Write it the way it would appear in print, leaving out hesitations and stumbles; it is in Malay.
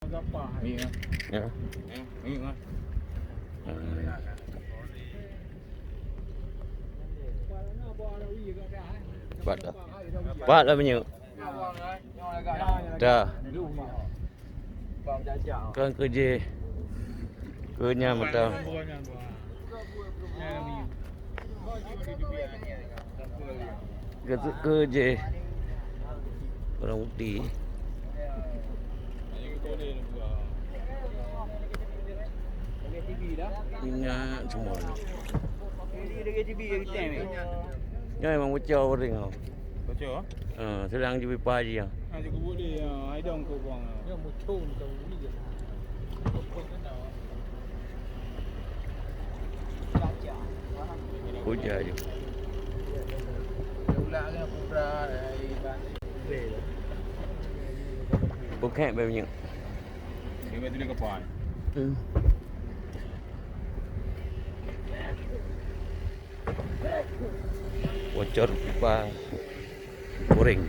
Ya. Bắt đó. Bắt là bao nhiêu? Trời. Con cơ gì? Cơ nhà mà tao. Cơ gì? Orang bukti. Minyak semua. Ini memang bocor ring kau. Bocor? Sedang je pipa je. Nanti aku buat dia, hidung kau buang. Dia bocor tu ni je. Hujan je. Ular ke pura dari Bukan banyak. Dia betul dia kapan? Bocor pipa goreng.